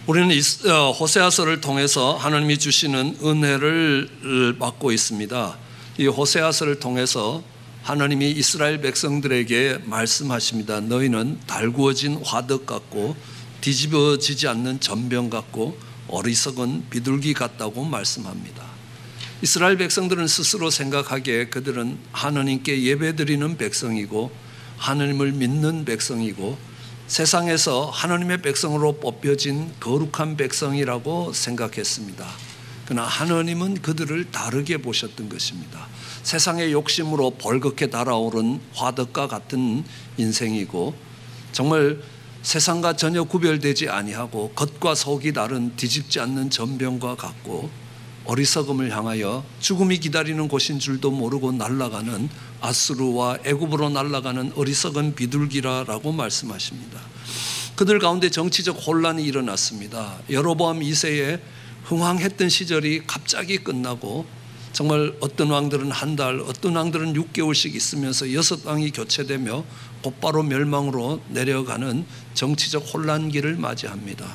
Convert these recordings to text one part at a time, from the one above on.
우리는 호세아서를 통해서 하나님이 주시는 은혜를 받고 있습니다. 이 호세아서를 통해서 하나님이 이스라엘 백성들에게 말씀하십니다. 너희는 달구어진 화덕 같고 뒤집어지지 않는 전병 같고 어리석은 비둘기 같다고 말씀합니다. 이스라엘 백성들은 스스로 생각하기에 그들은 하나님께 예배드리는 백성이고 하나님을 믿는 백성이고 세상에서 하나님의 백성으로 뽑혀진 거룩한 백성이라고 생각했습니다. 그러나 하나님은 그들을 다르게 보셨던 것입니다. 세상의 욕심으로 벌겋게 달아오른 화덕과 같은 인생이고 정말 세상과 전혀 구별되지 아니하고 겉과 속이 다른 뒤집지 않는 전병과 같고 어리석음을 향하여 죽음이 기다리는 곳인 줄도 모르고 날아가는 아수르와 애굽으로 날아가는 어리석은 비둘기라고 말씀하십니다. 그들 가운데 정치적 혼란이 일어났습니다. 여로보암 2세에 흥왕했던 시절이 갑자기 끝나고 정말 어떤 왕들은 한 달, 어떤 왕들은 6개월씩 있으면서 6왕이 교체되며 곧바로 멸망으로 내려가는 정치적 혼란기를 맞이합니다.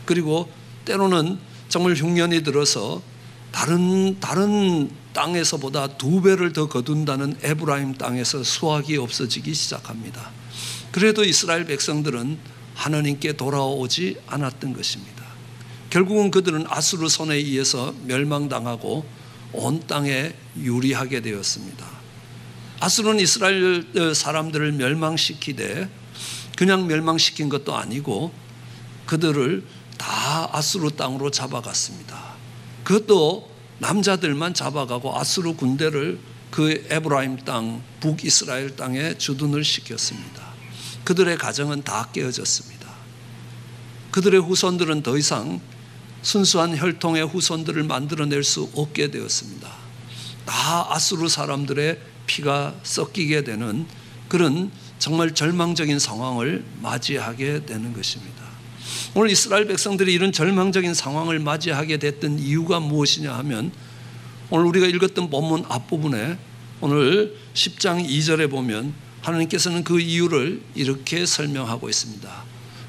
그리고 때로는 정말 흉년이 들어서 다른 땅에서보다 2배를 더 거둔다는 에브라임 땅에서 수확이 없어지기 시작합니다. 그래도 이스라엘 백성들은 하나님께 돌아오지 않았던 것입니다. 결국은 그들은 아수르 손에 의해서 멸망당하고 온 땅에 유리하게 되었습니다. 아수르는 이스라엘 사람들을 멸망시키되 그냥 멸망시킨 것도 아니고 그들을 다 아수르 땅으로 잡아갔습니다. 그것도 남자들만 잡아가고 아수르 군대를 그 에브라임 땅, 북이스라엘 땅에 주둔을 시켰습니다. 그들의 가정은 다 깨어졌습니다. 그들의 후손들은 더 이상 순수한 혈통의 후손들을 만들어낼 수 없게 되었습니다. 다 아수르 사람들의 피가 섞이게 되는 그런 정말 절망적인 상황을 맞이하게 되는 것입니다. 오늘 이스라엘 백성들이 이런 절망적인 상황을 맞이하게 됐던 이유가 무엇이냐 하면 오늘 우리가 읽었던 본문 앞부분에 오늘 10장 2절에 보면 하나님께서는 그 이유를 이렇게 설명하고 있습니다.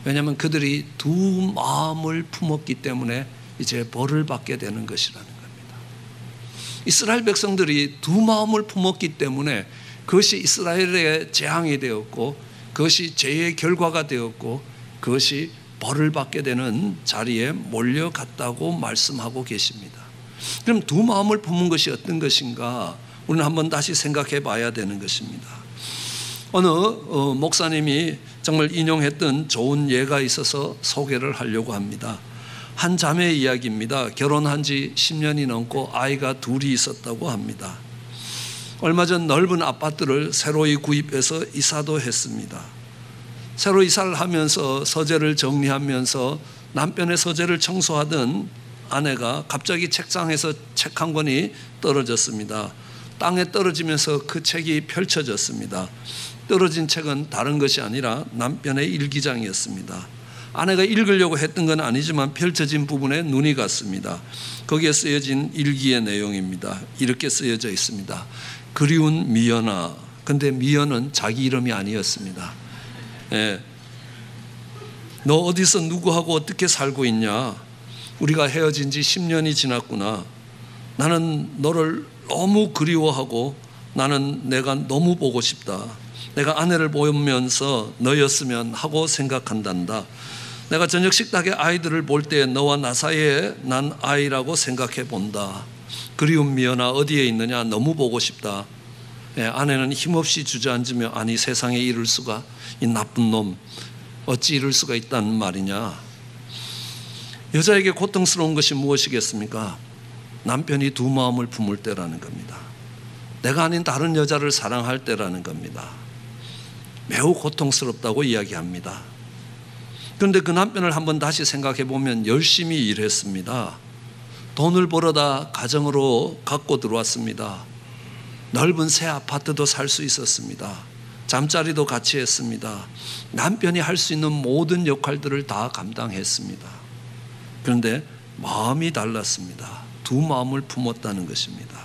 왜냐하면 그들이 두 마음을 품었기 때문에 이제 벌을 받게 되는 것이라는 겁니다. 이스라엘 백성들이 두 마음을 품었기 때문에 그것이 이스라엘의 재앙이 되었고 그것이 죄의 결과가 되었고 그것이 벌을 받게 되는 자리에 몰려갔다고 말씀하고 계십니다. 그럼 두 마음을 품은 것이 어떤 것인가 우리는 한번 다시 생각해 봐야 되는 것입니다. 어느 목사님이 정말 인용했던 좋은 예가 있어서 소개를 하려고 합니다. 한 자매의 이야기입니다. 결혼한 지 10년이 넘고 아이가 둘이 있었다고 합니다. 얼마 전 넓은 아파트를 새로이 구입해서 이사도 했습니다. 새로 이사를 하면서 서재를 정리하면서 남편의 서재를 청소하던 아내가 갑자기 책상에서 책 한 권이 떨어졌습니다. 땅에 떨어지면서 그 책이 펼쳐졌습니다. 떨어진 책은 다른 것이 아니라 남편의 일기장이었습니다. 아내가 읽으려고 했던 건 아니지만 펼쳐진 부분에 눈이 갔습니다. 거기에 쓰여진 일기의 내용입니다. 이렇게 쓰여져 있습니다. 그리운 미연아. 근데 미연은 자기 이름이 아니었습니다. 너 어디서 누구하고 어떻게 살고 있냐? 우리가 헤어진 지 10년이 지났구나. 나는 너를 너무 그리워하고 나는 내가 너무 보고 싶다. 내가 아내를 보면서 너였으면 하고 생각한단다. 내가 저녁 식탁에 아이들을 볼 때 너와 나 사이에 난 아이라고 생각해 본다. 그리운 미연아 어디에 있느냐? 너무 보고 싶다. 아내는 힘없이 주저앉으며 아니 세상에 이럴 수가, 이 나쁜 놈 어찌 이럴 수가 있다는 말이냐. 여자에게 고통스러운 것이 무엇이겠습니까? 남편이 두 마음을 품을 때라는 겁니다. 내가 아닌 다른 여자를 사랑할 때라는 겁니다. 매우 고통스럽다고 이야기합니다. 그런데 그 남편을 한번 다시 생각해 보면 열심히 일했습니다. 돈을 벌어다 가정으로 갖고 들어왔습니다. 넓은 새 아파트도 살 수 있었습니다. 잠자리도 같이 했습니다. 남편이 할 수 있는 모든 역할들을 다 감당했습니다. 그런데 마음이 달랐습니다. 두 마음을 품었다는 것입니다.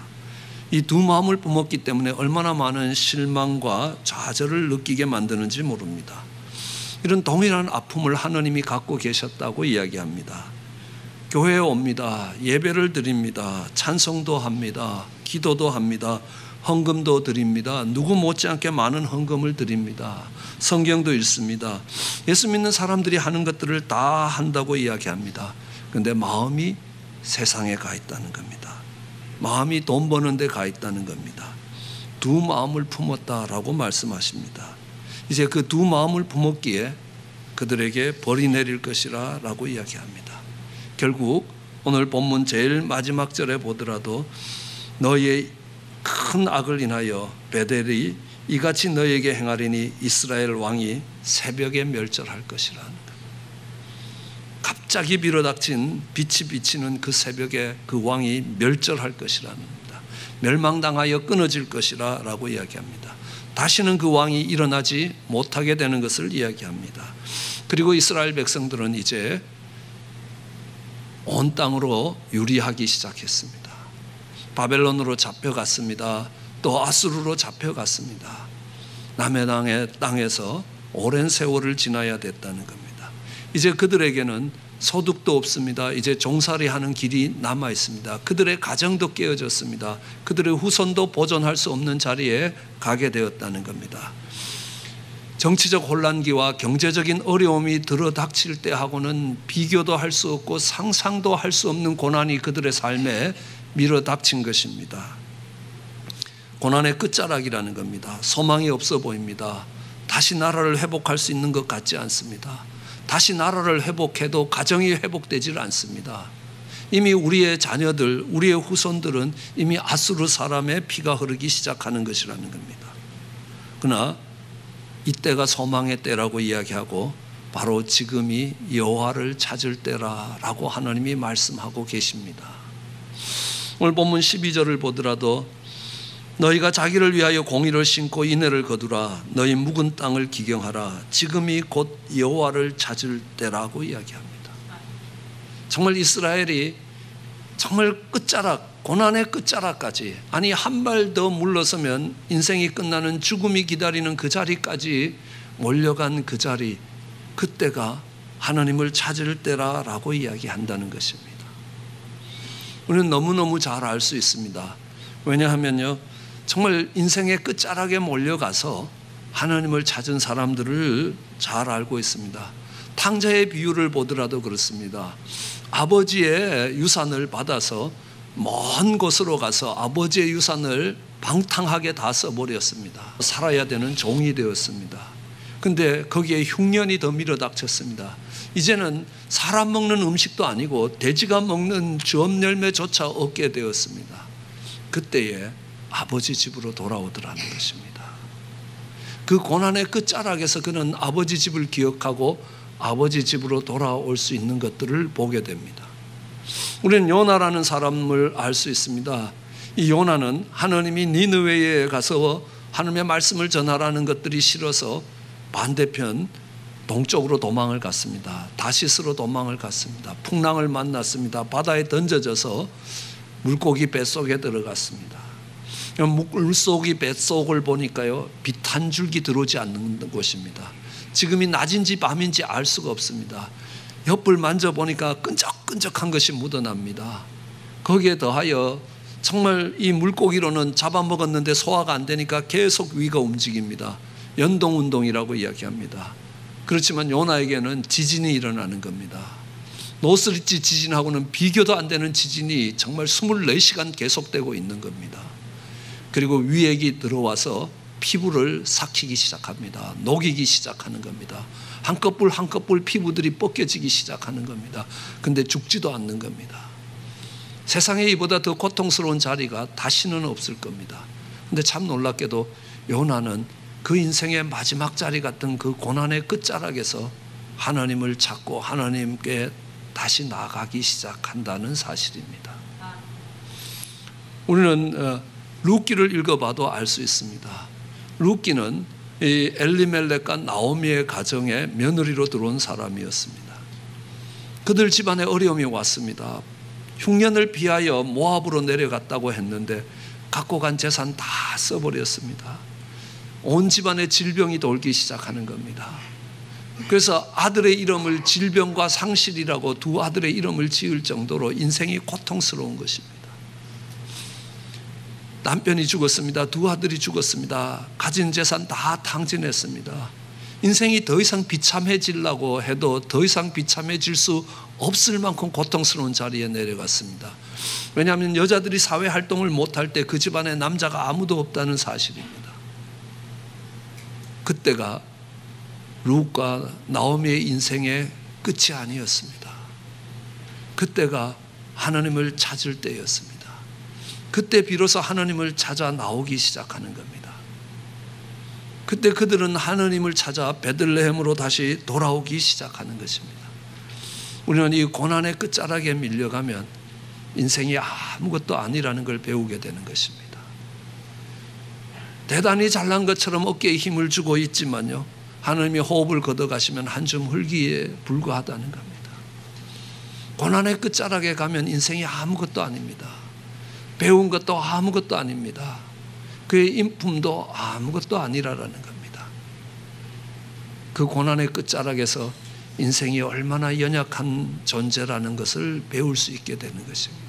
이 두 마음을 품었기 때문에 얼마나 많은 실망과 좌절을 느끼게 만드는지 모릅니다. 이런 동일한 아픔을 하나님이 갖고 계셨다고 이야기합니다. 교회에 옵니다. 예배를 드립니다. 찬송도 합니다. 기도도 합니다. 헌금도 드립니다. 누구 못지않게 많은 헌금을 드립니다. 성경도 읽습니다. 예수 믿는 사람들이 하는 것들을 다 한다고 이야기합니다. 그런데 마음이 세상에 가 있다는 겁니다. 마음이 돈 버는 데 가 있다는 겁니다. 두 마음을 품었다라고 말씀하십니다. 이제 그 두 마음을 품었기에 그들에게 벌이 내릴 것이라 라고 이야기합니다. 결국 오늘 본문 제일 마지막 절에 보더라도 너희의 큰 악을 인하여 베델이 이같이 너희에게 행하리니 이스라엘 왕이 새벽에 멸절할 것이라는 것. 갑자기 밀어닥친 빛이 비치는 그 새벽에 그 왕이 멸절할 것이라는 겁니다. 멸망당하여 끊어질 것이라 라고 이야기합니다. 다시는 그 왕이 일어나지 못하게 되는 것을 이야기합니다. 그리고 이스라엘 백성들은 이제 온 땅으로 유리하기 시작했습니다. 바벨론으로 잡혀갔습니다. 또 아수르로 잡혀갔습니다. 남의 땅에서 오랜 세월을 지나야 됐다는 겁니다. 이제 그들에게는 소득도 없습니다. 이제 종살이하는 길이 남아 있습니다. 그들의 가정도 깨어졌습니다. 그들의 후손도 보존할 수 없는 자리에 가게 되었다는 겁니다. 정치적 혼란기와 경제적인 어려움이 들어닥칠 때하고는 비교도 할 수 없고 상상도 할 수 없는 고난이 그들의 삶에 밀어닥친 것입니다. 고난의 끝자락이라는 겁니다. 소망이 없어 보입니다. 다시 나라를 회복할 수 있는 것 같지 않습니다. 다시 나라를 회복해도 가정이 회복되질 않습니다. 이미 우리의 자녀들, 우리의 후손들은 이미 아수르 사람의 피가 흐르기 시작하는 것이라는 겁니다. 그러나 이때가 소망의 때라고 이야기하고 바로 지금이 여호와를 찾을 때라라고 하나님이 말씀하고 계십니다. 오늘 본문 12절을 보더라도 너희가 자기를 위하여 공의를 심고 인애를 거두라. 너희 묵은 땅을 기경하라. 지금이 곧 여호와를 찾을 때라고 이야기합니다. 정말 이스라엘이 정말 끝자락, 고난의 끝자락까지, 아니 한 발 더 물러서면 인생이 끝나는 죽음이 기다리는 그 자리까지 몰려간 그 자리, 그때가 하나님을 찾을 때라라고 이야기한다는 것입니다. 우리는 너무너무 잘 알 수 있습니다. 왜냐하면요, 정말 인생의 끝자락에 몰려가서 하나님을 찾은 사람들을 잘 알고 있습니다. 탕자의 비유를 보더라도 그렇습니다. 아버지의 유산을 받아서 먼 곳으로 가서 아버지의 유산을 방탕하게 다 써버렸습니다. 살아야 되는 종이 되었습니다. 근데 거기에 흉년이 더 밀어닥쳤습니다. 이제는 사람 먹는 음식도 아니고 돼지가 먹는 주업 열매조차 얻게 되었습니다. 그때에 아버지 집으로 돌아오더라는 것입니다. 그 고난의 끝자락에서 그는 아버지 집을 기억하고 아버지 집으로 돌아올 수 있는 것들을 보게 됩니다. 우리는 요나라는 사람을 알 수 있습니다. 이 요나는 하나님이 니느웨에 가서 하나님의 말씀을 전하라는 것들이 싫어서 반대편 동쪽으로 도망을 갔습니다. 다시스로 도망을 갔습니다. 풍랑을 만났습니다. 바다에 던져져서 물고기 뱃속에 들어갔습니다. 물속이 뱃속을 보니까요, 빛 한 줄기 들어오지 않는 곳입니다. 지금이 낮인지 밤인지 알 수가 없습니다. 옆을 만져보니까 끈적끈적한 것이 묻어납니다. 거기에 더하여 정말 이 물고기로는 잡아먹었는데 소화가 안 되니까 계속 위가 움직입니다. 연동운동이라고 이야기합니다. 그렇지만 요나에게는 지진이 일어나는 겁니다. 노스리치 지진하고는 비교도 안 되는 지진이 정말 24시간 계속되고 있는 겁니다. 그리고 위액이 들어와서 피부를 삭히기 시작합니다. 녹이기 시작하는 겁니다. 한꺼풀 한꺼풀 피부들이 벗겨지기 시작하는 겁니다. 근데 죽지도 않는 겁니다. 세상에 이보다 더 고통스러운 자리가 다시는 없을 겁니다. 근데 참 놀랍게도 요나는 그 인생의 마지막 자리 같은 그 고난의 끝자락에서 하나님을 찾고 하나님께 다시 나아가기 시작한다는 사실입니다. 우리는 룻기를 읽어봐도 알 수 있습니다. 룻기는 이 엘리멜렉과 나오미의 가정에 며느리로 들어온 사람이었습니다. 그들 집안에 어려움이 왔습니다. 흉년을 피하여 모압으로 내려갔다고 했는데 갖고 간 재산 다 써버렸습니다. 온 집안에 질병이 돌기 시작하는 겁니다. 그래서 아들의 이름을 질병과 상실이라고 두 아들의 이름을 지을 정도로 인생이 고통스러운 것입니다. 남편이 죽었습니다. 두 아들이 죽었습니다. 가진 재산 다 탕진했습니다. 인생이 더 이상 비참해지려고 해도 더 이상 비참해질 수 없을 만큼 고통스러운 자리에 내려갔습니다. 왜냐하면 여자들이 사회활동을 못할 때 그 집안에 남자가 아무도 없다는 사실입니다. 그때가 룻과 나오미의 인생의 끝이 아니었습니다. 그때가 하나님을 찾을 때였습니다. 그때 비로소 하나님을 찾아 나오기 시작하는 겁니다. 그때 그들은 하나님을 찾아 베들레헴으로 다시 돌아오기 시작하는 것입니다. 우리는 이 고난의 끝자락에 밀려가면 인생이 아무것도 아니라는 걸 배우게 되는 것입니다. 대단히 잘난 것처럼 어깨에 힘을 주고 있지만요, 하나님이 호흡을 걷어가시면 한줌 흙기에 불과하다는 겁니다. 고난의 끝자락에 가면 인생이 아무것도 아닙니다. 배운 것도 아무것도 아닙니다. 그의 인품도 아무것도 아니라는 겁니다. 그 고난의 끝자락에서 인생이 얼마나 연약한 존재라는 것을 배울 수 있게 되는 것입니다.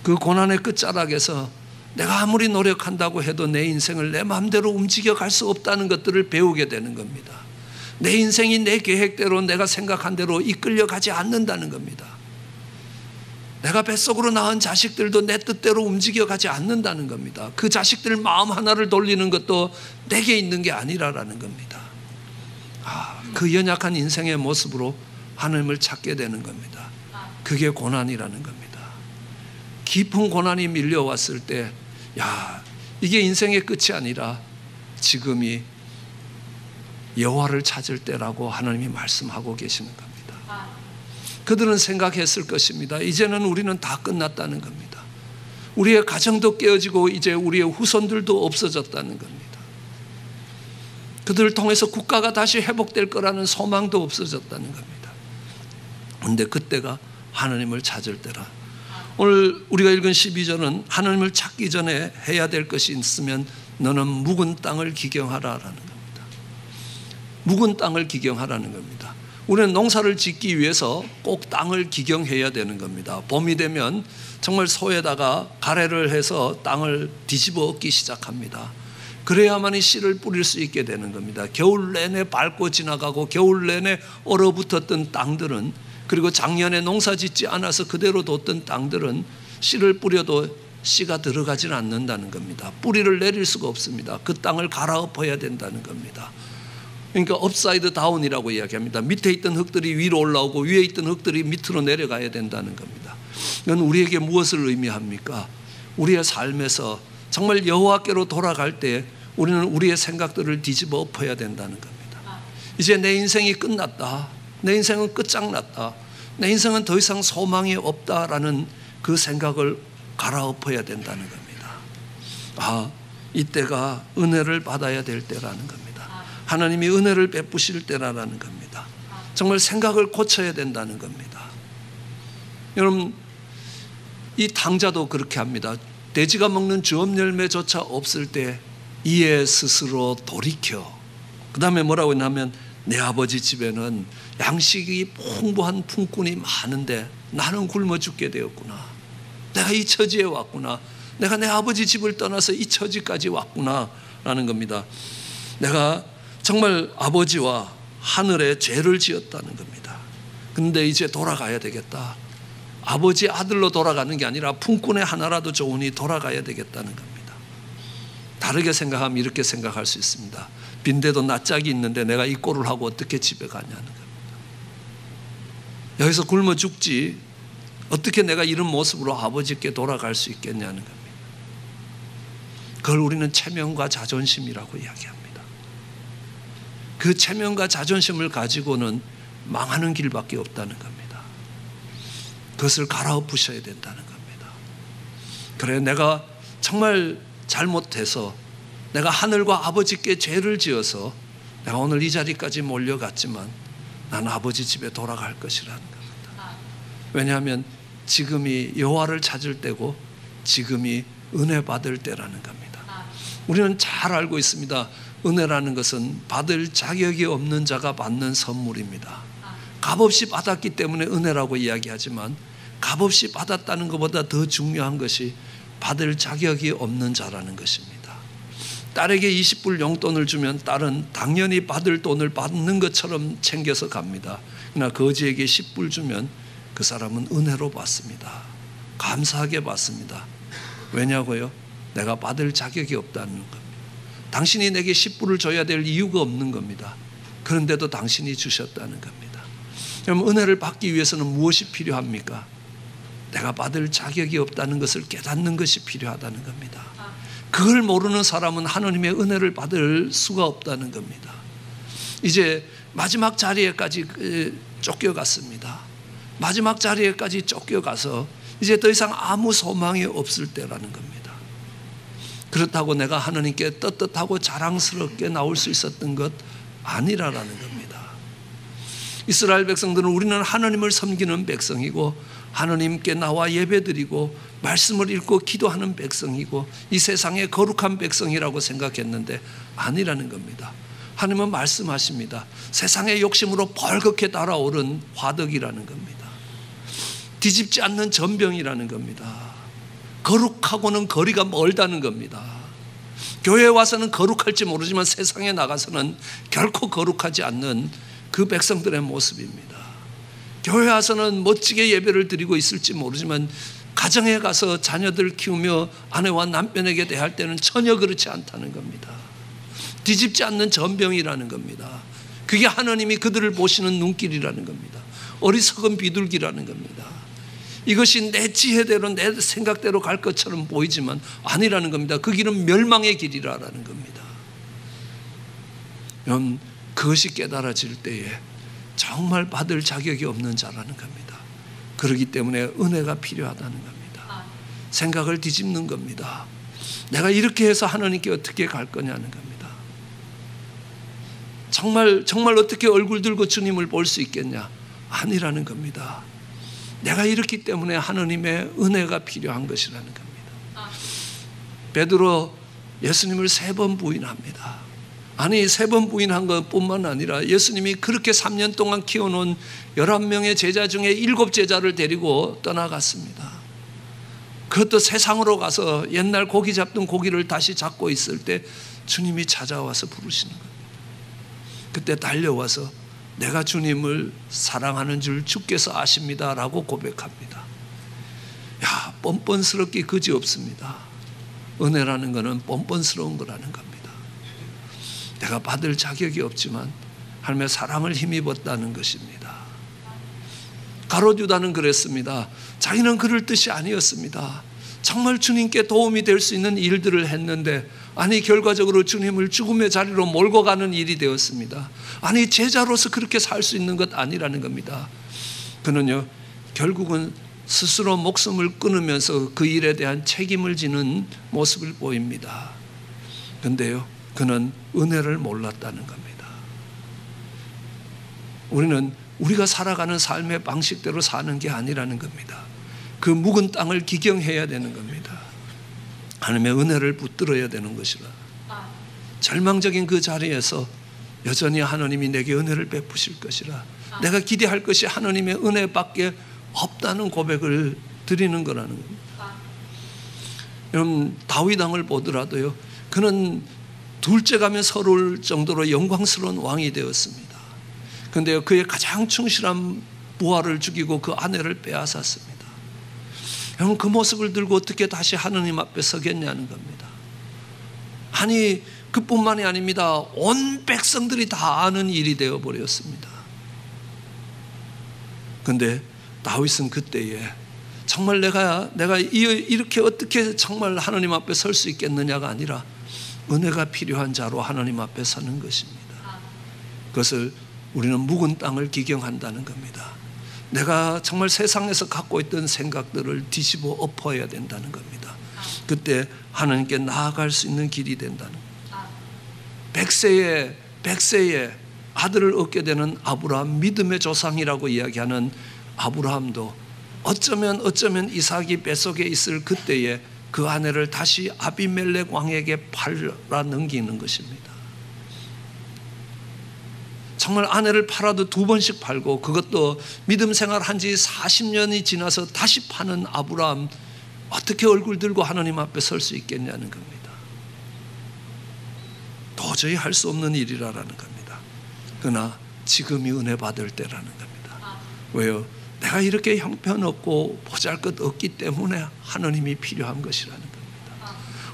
그 고난의 끝자락에서 내가 아무리 노력한다고 해도 내 인생을 내 마음대로 움직여갈 수 없다는 것들을 배우게 되는 겁니다. 내 인생이 내 계획대로 내가 생각한 대로 이끌려가지 않는다는 겁니다. 내가 뱃속으로 낳은 자식들도 내 뜻대로 움직여가지 않는다는 겁니다. 그 자식들 마음 하나를 돌리는 것도 내게 있는 게 아니라는 겁니다. 그 연약한 인생의 모습으로 하나님을 찾게 되는 겁니다. 그게 고난이라는 겁니다. 깊은 고난이 밀려왔을 때, 이게 인생의 끝이 아니라 지금이 여호와를 찾을 때라고 하나님이 말씀하고 계시는 겁니다. 그들은 생각했을 것입니다. 이제는 우리는 다 끝났다는 겁니다. 우리의 가정도 깨어지고 이제 우리의 후손들도 없어졌다는 겁니다. 그들을 통해서 국가가 다시 회복될 거라는 소망도 없어졌다는 겁니다. 그런데 그때가 하나님을 찾을 때라. 오늘 우리가 읽은 12절은 하나님을 찾기 전에 해야 될 것이 있으면 너는 묵은 땅을 기경하라라는 겁니다. 묵은 땅을 기경하라는 겁니다. 우리는 농사를 짓기 위해서 꼭 땅을 기경해야 되는 겁니다. 봄이 되면 정말 소에다가 가래를 해서 땅을 뒤집어 엎기 시작합니다. 그래야만이 씨를 뿌릴 수 있게 되는 겁니다. 겨울 내내 밟고 지나가고 겨울 내내 얼어붙었던 땅들은, 그리고 작년에 농사 짓지 않아서 그대로 뒀던 땅들은 씨를 뿌려도 씨가 들어가지는 않는다는 겁니다. 뿌리를 내릴 수가 없습니다. 그 땅을 갈아엎어야 된다는 겁니다. 그러니까 업사이드 다운이라고 이야기합니다. 밑에 있던 흙들이 위로 올라오고 위에 있던 흙들이 밑으로 내려가야 된다는 겁니다. 이건 우리에게 무엇을 의미합니까? 우리의 삶에서 정말 여호와께로 돌아갈 때 우리는 우리의 생각들을 뒤집어 엎어야 된다는 겁니다. 이제 내 인생이 끝났다. 내 인생은 끝장났다. 내 인생은 더 이상 소망이 없다라는 그 생각을 갈아엎어야 된다는 겁니다. 이때가 은혜를 받아야 될 때라는 겁니다. 하나님이 은혜를 베푸실 때라는 겁니다. 정말 생각을 고쳐야 된다는 겁니다. 여러분, 이 탕자도 그렇게 합니다. 돼지가 먹는 주업 열매조차 없을 때 이에 스스로 돌이켜. 그 다음에 뭐라고 했냐면, 내 아버지 집에는 양식이 풍부한 품꾼이 많은데 나는 굶어 죽게 되었구나. 내가 이 처지에 왔구나. 내가 내 아버지 집을 떠나서 이 처지까지 왔구나 라는 겁니다. 내가 정말 아버지와 하늘에 죄를 지었다는 겁니다. 근데 이제 돌아가야 되겠다. 아버지 아들로 돌아가는 게 아니라 품꾼의 하나라도 좋으니 돌아가야 되겠다는 겁니다. 다르게 생각하면 이렇게 생각할 수 있습니다. 빈대도 낯짝이 있는데 내가 이 꼴을 하고 어떻게 집에 가냐는 겁니다. 여기서 굶어 죽지 어떻게 내가 이런 모습으로 아버지께 돌아갈 수 있겠냐는 겁니다. 그걸 우리는 체면과 자존심이라고 이야기합니다. 그 체면과 자존심을 가지고는 망하는 길밖에 없다는 겁니다. 그것을 갈아엎으셔야 된다는 겁니다. 그래, 내가 정말 잘못해서 내가 하늘과 아버지께 죄를 지어서 내가 오늘 이 자리까지 몰려갔지만 나는 아버지 집에 돌아갈 것이라는 겁니다. 왜냐하면 지금이 여호와를 찾을 때고 지금이 은혜 받을 때라는 겁니다. 우리는 잘 알고 있습니다. 은혜라는 것은 받을 자격이 없는 자가 받는 선물입니다. 값없이 받았기 때문에 은혜라고 이야기하지만 값없이 받았다는 것보다 더 중요한 것이 받을 자격이 없는 자라는 것입니다. 딸에게 20불 용돈을 주면 딸은 당연히 받을 돈을 받는 것처럼 챙겨서 갑니다. 그러나 거지에게 10불 주면 그 사람은 은혜로 받습니다. 감사하게 받습니다. 왜냐고요? 내가 받을 자격이 없다는 겁니다. 당신이 내게 10불을 줘야 될 이유가 없는 겁니다. 그런데도 당신이 주셨다는 겁니다. 그럼 은혜를 받기 위해서는 무엇이 필요합니까? 내가 받을 자격이 없다는 것을 깨닫는 것이 필요하다는 겁니다. 그걸 모르는 사람은 하나님의 은혜를 받을 수가 없다는 겁니다. 이제 마지막 자리에까지 쫓겨갔습니다. 마지막 자리에까지 쫓겨가서 이제 더 이상 아무 소망이 없을 때라는 겁니다. 그렇다고 내가 하나님께 떳떳하고 자랑스럽게 나올 수 있었던 것 아니라라는 겁니다. 이스라엘 백성들은 우리는 하나님을 섬기는 백성이고 하나님께 나와 예배드리고 말씀을 읽고 기도하는 백성이고 이 세상의 거룩한 백성이라고 생각했는데 아니라는 겁니다. 하나님은 말씀하십니다. 세상의 욕심으로 벌겋게 달아오른 화덕이라는 겁니다. 뒤집지 않는 전병이라는 겁니다. 거룩하고는 거리가 멀다는 겁니다. 교회에 와서는 거룩할지 모르지만 세상에 나가서는 결코 거룩하지 않는 그 백성들의 모습입니다. 교회 와서는 멋지게 예배를 드리고 있을지 모르지만 가정에 가서 자녀들 키우며 아내와 남편에게 대할 때는 전혀 그렇지 않다는 겁니다. 뒤집지 않는 전병이라는 겁니다. 그게 하나님이 그들을 보시는 눈길이라는 겁니다. 어리석은 비둘기라는 겁니다. 이것이 내 지혜대로 내 생각대로 갈 것처럼 보이지만 아니라는 겁니다. 그 길은 멸망의 길이라는 겁니다. 여러분, 그것이 깨달아질 때에 정말 받을 자격이 없는 자라는 겁니다. 그렇기 때문에 은혜가 필요하다는 겁니다. 생각을 뒤집는 겁니다. 내가 이렇게 해서 하나님께 어떻게 갈 거냐는 겁니다. 정말 어떻게 얼굴 들고 주님을 볼 수 있겠냐? 아니라는 겁니다. 내가 이렇기 때문에 하나님의 은혜가 필요한 것이라는 겁니다. 베드로 예수님을 3번 부인합니다. 아니 3번 부인한 것뿐만 아니라 예수님이 그렇게 3년 동안 키워놓은 11명의 제자 중에 7제자를 데리고 떠나갔습니다. 그것도 세상으로 가서 옛날 고기 잡던 고기를 다시 잡고 있을 때 주님이 찾아와서 부르시는 겁니다. 그때 달려와서 내가 주님을 사랑하는 줄 주께서 아십니다 라고 고백합니다. 야, 뻔뻔스럽기 그지없습니다. 은혜라는 것은 뻔뻔스러운 거라는 겁니다. 내가 받을 자격이 없지만 하나님의 사랑을 힘입었다는 것입니다. 가롯 유다는 그랬습니다. 자기는 그럴 뜻이 아니었습니다. 정말 주님께 도움이 될 수 있는 일들을 했는데 아니 결과적으로 주님을 죽음의 자리로 몰고 가는 일이 되었습니다. 아니 제자로서 그렇게 살 수 있는 것 아니라는 겁니다. 그는요 결국은 스스로 목숨을 끊으면서 그 일에 대한 책임을 지는 모습을 보입니다. 그런데요 그는 은혜를 몰랐다는 겁니다. 우리는 우리가 살아가는 삶의 방식대로 사는 게 아니라는 겁니다. 그 묵은 땅을 기경해야 되는 겁니다. 하나님의 은혜를 붙들어야 되는 것이라. 절망적인 그 자리에서 여전히 하나님이 내게 은혜를 베푸실 것이라. 내가 기대할 것이 하나님의 은혜밖에 없다는 고백을 드리는 거라는 겁니다. 여러분 다윗 왕을 보더라도요 그는 둘째 가면 서러울 정도로 영광스러운 왕이 되었습니다. 그런데 그의 가장 충실한 부하를 죽이고 그 아내를 빼앗았습니다. 여러분 그 모습을 들고 어떻게 다시 하나님 앞에 서겠냐는 겁니다. 아니 그뿐만이 아닙니다. 온 백성들이 다 아는 일이 되어버렸습니다. 그런데 다윗은 그때에 정말 내가 이렇게 어떻게 정말 하나님 앞에 설 수 있겠느냐가 아니라 은혜가 필요한 자로 하나님 앞에 서는 것입니다. 그것을 우리는 묵은 땅을 기경한다는 겁니다. 내가 정말 세상에서 갖고 있던 생각들을 뒤집어 엎어야 된다는 겁니다. 그때 하나님께 나아갈 수 있는 길이 된다는 겁니다. 100세에 아들을 얻게 되는 아브라함, 믿음의 조상이라고 이야기하는 아브라함도 어쩌면 이삭이 뱃속에 있을 그때에 그 아내를 다시 아비멜렉 왕에게 팔아 넘기는 것입니다. 정말 아내를 팔아도 2번씩 팔고, 그것도 믿음 생활한 지 40년이 지나서 다시 파는 아브라함, 어떻게 얼굴 들고 하나님 앞에 설 수 있겠냐는 겁니다. 도저히 할 수 없는 일이라는 겁니다. 그러나 지금이 은혜 받을 때라는 겁니다. 왜요? 내가 이렇게 형편없고 보잘것 없기 때문에 하나님이 필요한 것이라는 겁니다.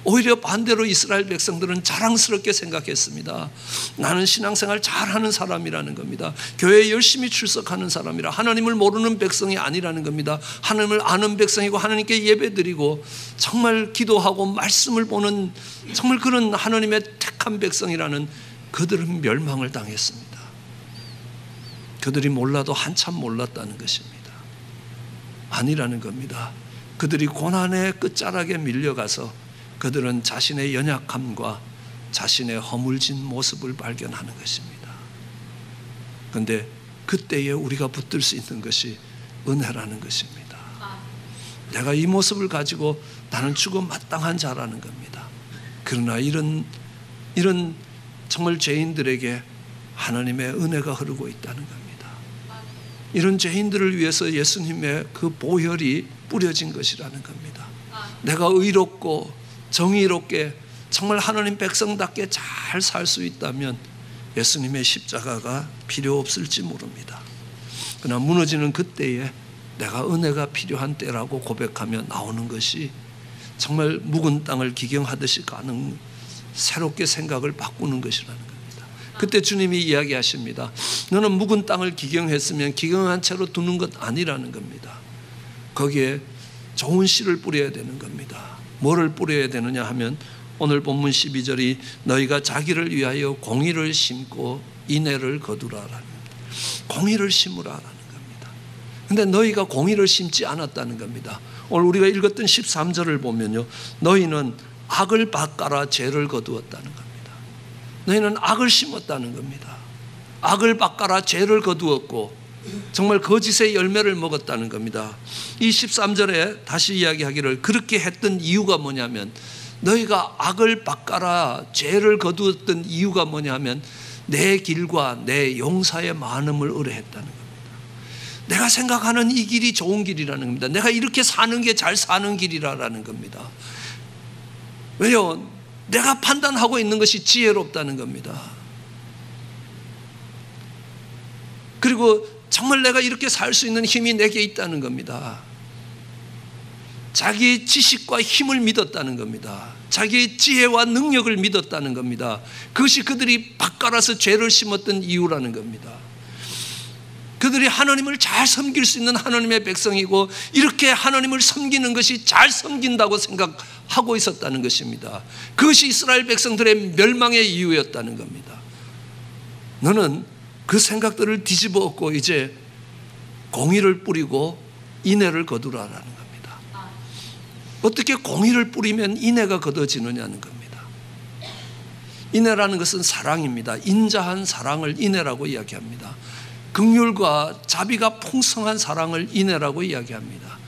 오히려 반대로 이스라엘 백성들은 자랑스럽게 생각했습니다. 나는 신앙생활 잘하는 사람이라는 겁니다. 교회에 열심히 출석하는 사람이라, 하나님을 모르는 백성이 아니라는 겁니다. 하나님을 아는 백성이고 하나님께 예배드리고 정말 기도하고 말씀을 보는 정말 그런 하나님의 택한 백성이라는, 그들은 멸망을 당했습니다. 그들이 몰라도 한참 몰랐다는 것입니다. 아니라는 겁니다. 그들이 고난의 끝자락에 밀려가서 그들은 자신의 연약함과 자신의 허물진 모습을 발견하는 것입니다. 그런데 그때에 우리가 붙들 수 있는 것이 은혜라는 것입니다. 내가 이 모습을 가지고 나는 죽음 마땅한 자라는 겁니다. 그러나 이런 정말 죄인들에게 하나님의 은혜가 흐르고 있다는 겁니다. 이런 죄인들을 위해서 예수님의 그 보혈이 뿌려진 것이라는 겁니다. 내가 의롭고 정의롭게 정말 하나님 백성답게 잘 살 수 있다면 예수님의 십자가가 필요 없을지 모릅니다. 그러나 무너지는 그때에 내가 은혜가 필요한 때라고 고백하며 나오는 것이 정말 묵은 땅을 기경하듯이 가는, 새롭게 생각을 바꾸는 것이라는 겁니다. 그때 주님이 이야기하십니다. 너는 묵은 땅을 기경했으면 기경한 채로 두는 것 아니라는 겁니다. 거기에 좋은 씨를 뿌려야 되는 겁니다. 뭐를 뿌려야 되느냐 하면 오늘 본문 12절이 너희가 자기를 위하여 공의를 심고 인애를 거두라라는 겁니다. 공의를 심으라라는 겁니다. 그런데 너희가 공의를 심지 않았다는 겁니다. 오늘 우리가 읽었던 13절을 보면요, 너희는 악을 밭가라 죄를 거두었다는 겁니다. 너희는 악을 심었다는 겁니다. 악을 밭가라 죄를 거두었고 정말 거짓의 열매를 먹었다는 겁니다. 이 13절에 다시 이야기하기를, 그렇게 했던 이유가 뭐냐면, 너희가 악을 밭가라 죄를 거두었던 이유가 뭐냐면 내 길과 내 용사의 많음을 의뢰했다는 겁니다. 내가 생각하는 이 길이 좋은 길이라는 겁니다. 내가 이렇게 사는 게 잘 사는 길이라는 겁니다. 왜요? 내가 판단하고 있는 것이 지혜롭다는 겁니다. 그리고 정말 내가 이렇게 살 수 있는 힘이 내게 있다는 겁니다. 자기의 지식과 힘을 믿었다는 겁니다. 자기의 지혜와 능력을 믿었다는 겁니다. 그것이 그들이 밭갈아서 죄를 심었던 이유라는 겁니다. 그들이 하나님을 잘 섬길 수 있는 하나님의 백성이고 이렇게 하나님을 섬기는 것이 잘 섬긴다고 생각하고 있었다는 것입니다. 그것이 이스라엘 백성들의 멸망의 이유였다는 겁니다. 너는 그 생각들을 뒤집어 엎고 이제 공의를 뿌리고 인애를 거두라라는 겁니다. 어떻게 공의를 뿌리면 인애가 거둬지느냐는 겁니다. 인애라는 것은 사랑입니다. 인자한 사랑을 인애라고 이야기합니다. 긍휼과 자비가 풍성한 사랑을 인애라고 이야기합니다.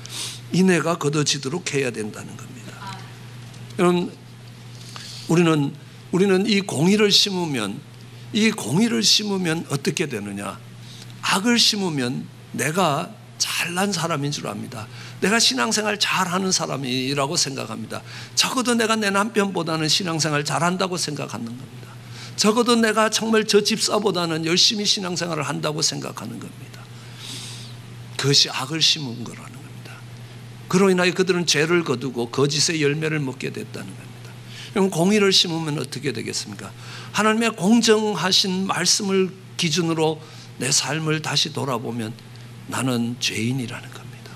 인애가 거둬지도록 해야 된다는 겁니다. 여러분, 우리는 이 공의를 심으면 어떻게 되느냐? 악을 심으면 내가 잘난 사람인 줄 압니다. 내가 신앙생활 잘하는 사람이라고 생각합니다. 적어도 내가 내 남편보다는 신앙생활 잘한다고 생각하는 겁니다. 적어도 내가 정말 저 집사보다는 열심히 신앙생활을 한다고 생각하는 겁니다. 그것이 악을 심은 거라는 겁니다. 그로 인하여 그들은 죄를 거두고 거짓의 열매를 먹게 됐다는 겁니다. 그럼 공의를 심으면 어떻게 되겠습니까? 하나님의 공정하신 말씀을 기준으로 내 삶을 다시 돌아보면 나는 죄인이라는 겁니다.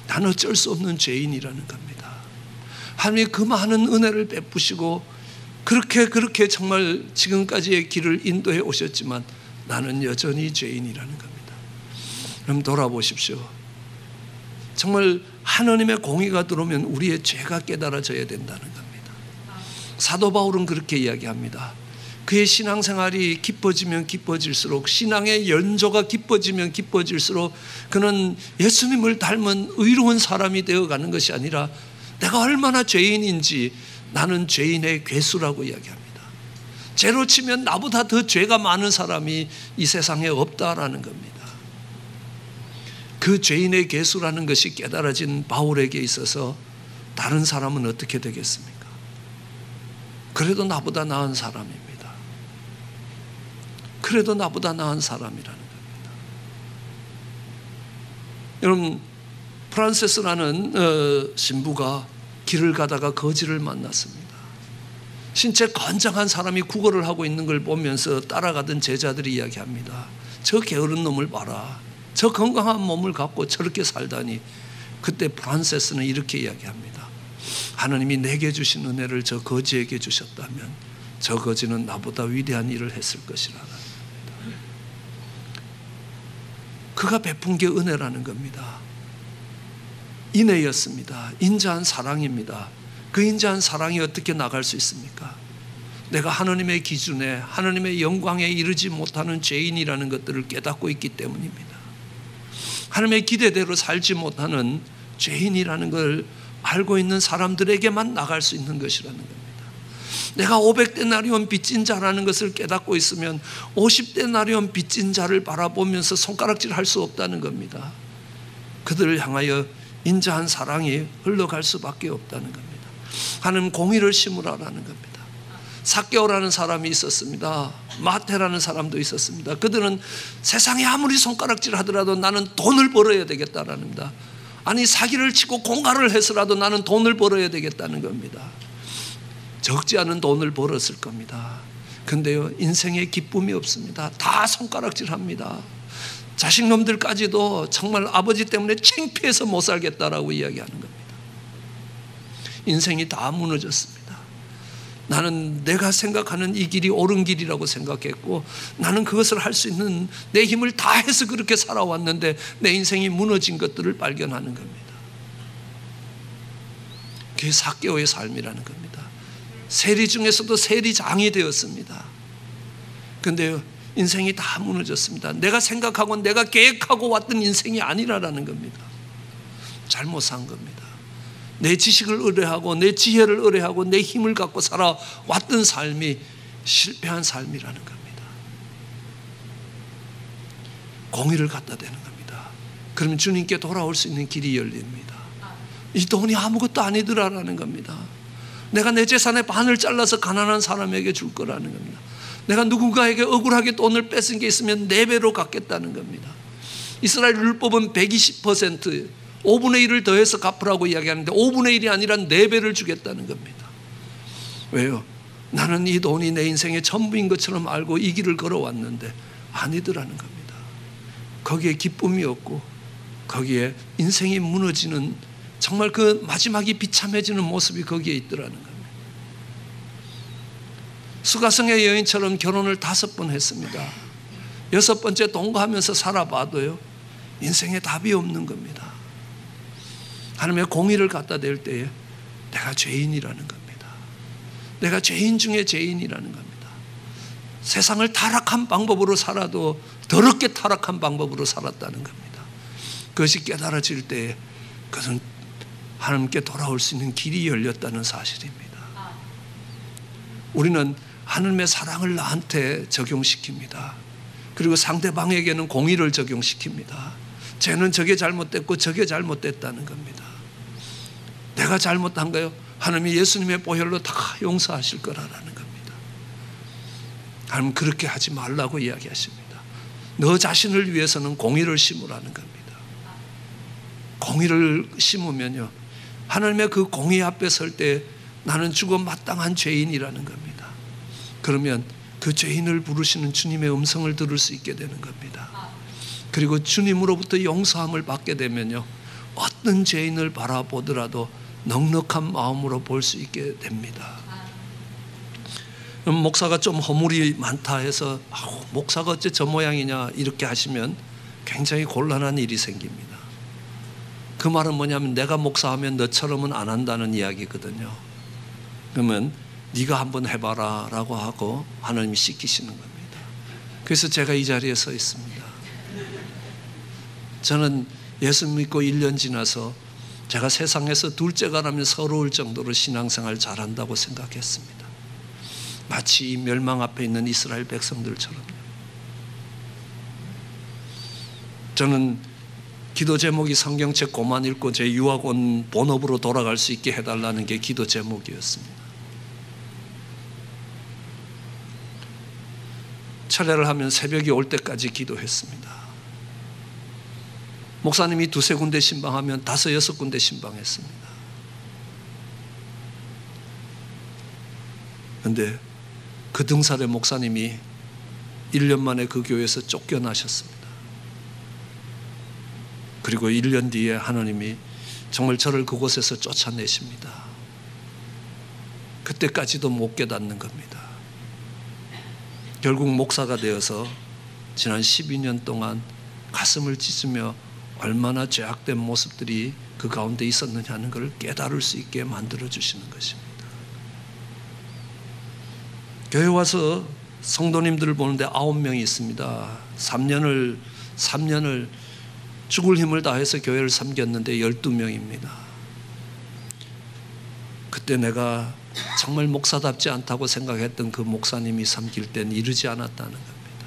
나는 어쩔 수 없는 죄인이라는 겁니다. 하나님이 그 많은 은혜를 베푸시고 그렇게 정말 지금까지의 길을 인도해 오셨지만 나는 여전히 죄인이라는 겁니다. 그럼 돌아보십시오. 정말 하나님의 공의가 들어오면 우리의 죄가 깨달아져야 된다는 겁니다. 사도 바울은 그렇게 이야기합니다. 그의 신앙생활이 깊어지면 깊어질수록, 신앙의 연조가 깊어지면 깊어질수록 그는 예수님을 닮은 의로운 사람이 되어가는 것이 아니라 내가 얼마나 죄인인지 나는 죄인의 괴수라고 이야기합니다. 죄로 치면 나보다 더 죄가 많은 사람이 이 세상에 없다라는 겁니다. 그 죄인의 괴수라는 것이 깨달아진 바울에게 있어서 다른 사람은 어떻게 되겠습니까? 그래도 나보다 나은 사람입니다. 그래도 나보다 나은 사람이라는 겁니다. 여러분, 프란세스라는 신부가 길을 가다가 거지를 만났습니다. 신체 건장한 사람이 구걸을 하고 있는 걸 보면서 따라가던 제자들이 이야기합니다. 저 게으른 놈을 봐라. 저 건강한 몸을 갖고 저렇게 살다니. 그때 프란세스는 이렇게 이야기합니다. 하나님이 내게 주신 은혜를 저 거지에게 주셨다면 저 거지는 나보다 위대한 일을 했을 것이라는 겁니다. 그가 베푼 게 은혜라는 겁니다. 인애였습니다. 인자한 사랑입니다. 그 인자한 사랑이 어떻게 나갈 수 있습니까? 내가 하나님의 기준에 하나님의 영광에 이르지 못하는 죄인이라는 것들을 깨닫고 있기 때문입니다. 하나님의 기대대로 살지 못하는 죄인이라는 걸 알고 있는 사람들에게만 나갈 수 있는 것이라는 겁니다. 내가 500데나리온 빚진 자라는 것을 깨닫고 있으면 50데나리온 빚진 자를 바라보면서 손가락질 할 수 없다는 겁니다. 그들을 향하여 인자한 사랑이 흘러갈 수밖에 없다는 겁니다. 하나님 공의를 심으라라는 겁니다. 삭개오라는 사람이 있었습니다. 마태라는 사람도 있었습니다. 그들은 세상에 아무리 손가락질 하더라도 나는 돈을 벌어야 되겠다라는 겁니다. 아니 사기를 치고 공갈을 해서라도 나는 돈을 벌어야 되겠다는 겁니다. 적지 않은 돈을 벌었을 겁니다. 근데요, 인생에 기쁨이 없습니다. 다 손가락질합니다. 자식놈들까지도 정말 아버지 때문에 창피해서 못 살겠다라고 이야기하는 겁니다. 인생이 다 무너졌습니다. 나는 내가 생각하는 이 길이 옳은 길이라고 생각했고 나는 그것을 할 수 있는 내 힘을 다해서 그렇게 살아왔는데 내 인생이 무너진 것들을 발견하는 겁니다. 그게 삭개오의 삶이라는 겁니다. 세리 중에서도 세리장이 되었습니다. 그런데 인생이 다 무너졌습니다. 내가 생각하고 내가 계획하고 왔던 인생이 아니라는 겁니다. 잘못 산 겁니다. 내 지식을 의뢰하고 내 지혜를 의뢰하고 내 힘을 갖고 살아왔던 삶이 실패한 삶이라는 겁니다. 공의를 갖다 대는 겁니다. 그러면 주님께 돌아올 수 있는 길이 열립니다. 이 돈이 아무것도 아니더라라는 겁니다. 내가 내 재산의 반을 잘라서 가난한 사람에게 줄 거라는 겁니다. 내가 누군가에게 억울하게 돈을 뺏은 게 있으면 4배로 갚겠다는 겁니다. 이스라엘 율법은 120% 5분의 1을 더해서 갚으라고 이야기하는데 5분의 1이 아니라 4배를 주겠다는 겁니다. 왜요? 나는 이 돈이 내 인생의 전부인 것처럼 알고 이 길을 걸어왔는데 아니더라는 겁니다. 거기에 기쁨이 없고 거기에 인생이 무너지는 정말 그 마지막이 비참해지는 모습이 거기에 있더라는 겁니다. 수가성의 여인처럼 결혼을 5번 했습니다. 6번째 동거하면서 살아봐도요, 인생에 답이 없는 겁니다. 하나님의 공의를 갖다 댈 때에 내가 죄인이라는 겁니다. 내가 죄인 중에 죄인이라는 겁니다. 세상을 타락한 방법으로 살아도 더럽게 타락한 방법으로 살았다는 겁니다. 그것이 깨달아질 때에 그것은 하나님께 돌아올 수 있는 길이 열렸다는 사실입니다. 우리는 하나님의 사랑을 나한테 적용시킵니다. 그리고 상대방에게는 공의를 적용시킵니다. 쟤는 저게 잘못됐고 저게 잘못됐다는 겁니다. 내가 잘못한 거요? 하나님이 예수님의 보혈로 다 용서하실 거라는 겁니다. 하나님 그렇게 하지 말라고 이야기하십니다. 너 자신을 위해서는 공의를 심으라는 겁니다. 공의를 심으면요, 하나님의 그 공의 앞에 설 때 나는 죽어 마땅한 죄인이라는 겁니다. 그러면 그 죄인을 부르시는 주님의 음성을 들을 수 있게 되는 겁니다. 그리고 주님으로부터 용서함을 받게 되면요, 어떤 죄인을 바라보더라도 넉넉한 마음으로 볼 수 있게 됩니다. 목사가 좀 허물이 많다 해서 목사가 어째 저 모양이냐 이렇게 하시면 굉장히 곤란한 일이 생깁니다. 그 말은 뭐냐면 내가 목사하면 너처럼은 안 한다는 이야기거든요. 그러면 네가 한번 해봐라 라고 하고 하나님이 시키시는 겁니다. 그래서 제가 이 자리에 서 있습니다. 저는 예수 믿고 1년 지나서 제가 세상에서 둘째가라면 서러울 정도로 신앙생활 잘한다고 생각했습니다. 마치 이 멸망 앞에 있는 이스라엘 백성들처럼요. 저는 기도 제목이 성경책 고만 읽고 제 유학 온 본업으로 돌아갈 수 있게 해달라는 게 기도 제목이었습니다. 철회를 하면 새벽이 올 때까지 기도했습니다. 목사님이 2-3군데 신방하면 5-6군데 신방했습니다. 그런데 그 등살의 목사님이 1년 만에 그 교회에서 쫓겨나셨습니다. 그리고 1년 뒤에 하나님이 정말 저를 그곳에서 쫓아내십니다. 그때까지도 못 깨닫는 겁니다. 결국 목사가 되어서 지난 12년 동안 가슴을 찢으며 얼마나 죄악된 모습들이 그 가운데 있었느냐는 것을 깨달을 수 있게 만들어주시는 것입니다. 교회 와서 성도님들을 보는데 9명이 있습니다. 3년을 죽을 힘을 다해서 교회를 섬겼는데 12명입니다. 그때 내가 정말 목사답지 않다고 생각했던 그 목사님이 섬길 땐 이르지 않았다는 겁니다.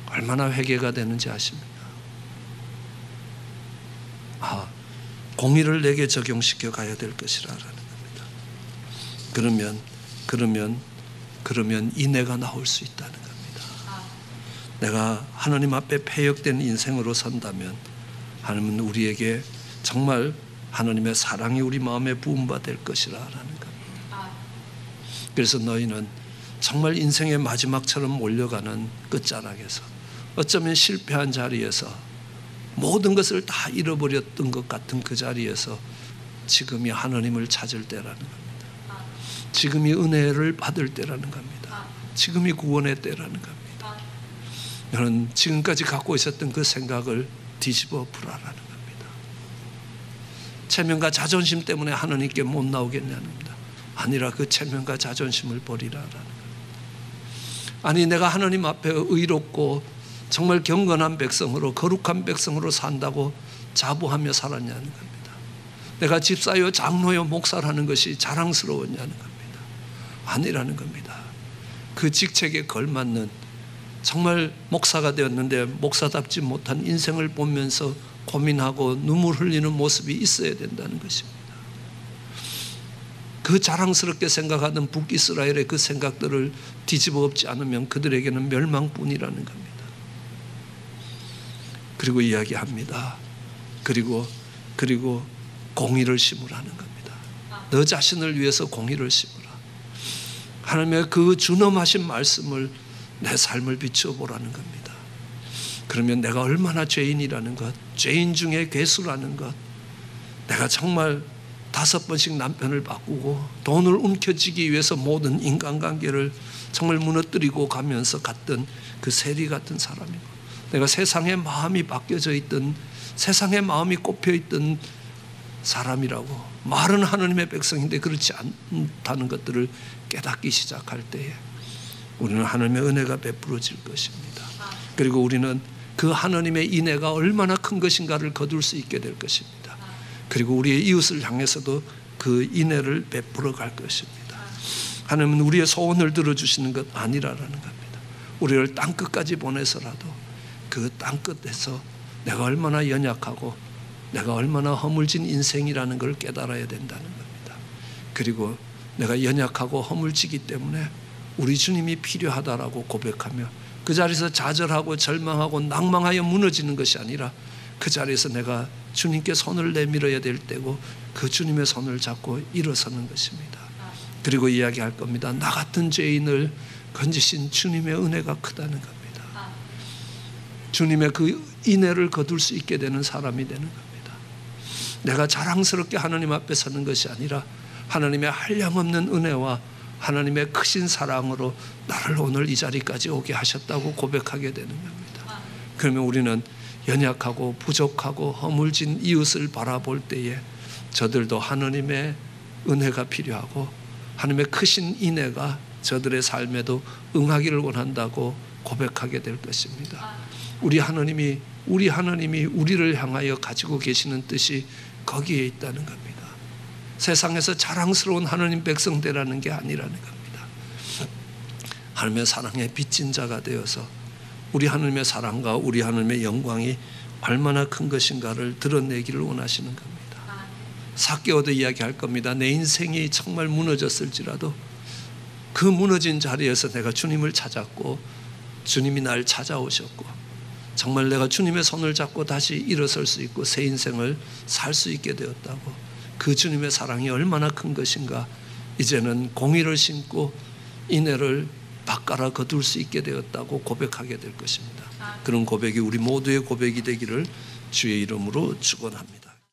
얼마나 회개가 되는지 아십니까? 공의를 내게 적용시켜 가야 될 것이라는 겁니다. 그러면 인애가 나올 수 있다는 겁니다. 내가 하나님 앞에 패역된 인생으로 선다면 하나님은 우리에게 정말 하나님의 사랑이 우리 마음에 부음받을 것이라는 겁니다. 그래서 너희는 정말 인생의 마지막처럼 몰려가는 끝자락에서 어쩌면 실패한 자리에서 모든 것을 다 잃어버렸던 것 같은 그 자리에서 지금이 하나님을 찾을 때라는 겁니다. 지금이 은혜를 받을 때라는 겁니다. 지금이 구원의 때라는 겁니다. 너는 지금까지 갖고 있었던 그 생각을 뒤집어 풀어라는 겁니다. 체면과 자존심 때문에 하나님께 못 나오겠냐는 겁니다. 아니라 그 체면과 자존심을 버리라라는 겁니다. 아니 내가 하나님 앞에 의롭고 정말 경건한 백성으로 거룩한 백성으로 산다고 자부하며 살았냐는 겁니다. 내가 집사요 장로요 목사라는 것이 자랑스러웠냐는 겁니다. 아니라는 겁니다. 그 직책에 걸맞는 정말 목사가 되었는데 목사답지 못한 인생을 보면서 고민하고 눈물 흘리는 모습이 있어야 된다는 것입니다. 그 자랑스럽게 생각하던 북이스라엘의 그 생각들을 뒤집어 엎지 않으면 그들에게는 멸망뿐이라는 겁니다. 그리고 이야기합니다. 그리고 공의를 심으라는 겁니다. 너 자신을 위해서 공의를 심으라. 하나님의 그 준엄하신 말씀을 내 삶을 비춰보라는 겁니다. 그러면 내가 얼마나 죄인이라는 것, 죄인 중에 괴수라는 것, 내가 정말 5번씩 남편을 바꾸고 돈을 움켜쥐기 위해서 모든 인간관계를 정말 무너뜨리고 가면서 갔던 그 세리 같은 사람이고, 내가 세상의 마음이 바뀌어져 있던, 세상의 마음이 꼽혀있던 사람이라고, 말은 하나님의 백성인데 그렇지 않다는 것들을 깨닫기 시작할 때에 우리는 하나님의 은혜가 베풀어질 것입니다. 그리고 우리는 그 하나님의 인애가 얼마나 큰 것인가를 거둘 수 있게 될 것입니다. 그리고 우리의 이웃을 향해서도 그 인애를 베풀어 갈 것입니다. 하나님은 우리의 소원을 들어주시는 것 아니라는 겁니다. 우리를 땅끝까지 보내서라도 그 땅끝에서 내가 얼마나 연약하고 내가 얼마나 허물진 인생이라는 걸 깨달아야 된다는 겁니다. 그리고 내가 연약하고 허물지기 때문에 우리 주님이 필요하다라고 고백하며 그 자리에서 좌절하고 절망하고 낭망하여 무너지는 것이 아니라 그 자리에서 내가 주님께 손을 내밀어야 될 때고 그 주님의 손을 잡고 일어서는 것입니다. 그리고 이야기할 겁니다. 나 같은 죄인을 건지신 주님의 은혜가 크다는 겁니다. 주님의 그 인애를 거둘 수 있게 되는 사람이 되는 겁니다. 내가 자랑스럽게 하나님 앞에 서는 것이 아니라 하나님의 한량없는 은혜와 하나님의 크신 사랑으로 나를 오늘 이 자리까지 오게 하셨다고 고백하게 되는 겁니다. 그러면 우리는 연약하고 부족하고 허물진 이웃을 바라볼 때에 저들도 하나님의 은혜가 필요하고 하나님의 크신 인애가 저들의 삶에도 응하기를 원한다고 고백하게 될 것입니다. 우리 하나님이 우리를 향하여 가지고 계시는 뜻이 거기에 있다는 겁니다. 세상에서 자랑스러운 하나님 백성 되라는 게 아니라는 겁니다. 하나님의 사랑에 빚진 자가 되어서 우리 하나님의 사랑과 우리 하나님의 영광이 얼마나 큰 것인가를 드러내기를 원하시는 겁니다. 삭개오도 이야기할 겁니다. 내 인생이 정말 무너졌을지라도 그 무너진 자리에서 내가 주님을 찾았고 주님이 날 찾아오셨고 정말 내가 주님의 손을 잡고 다시 일어설 수 있고 새 인생을 살 수 있게 되었다고, 그 주님의 사랑이 얼마나 큰 것인가 이제는 공의를 심고 인애를 바꿔라 거둘 수 있게 되었다고 고백하게 될 것입니다. 그런 고백이 우리 모두의 고백이 되기를 주의 이름으로 축원합니다.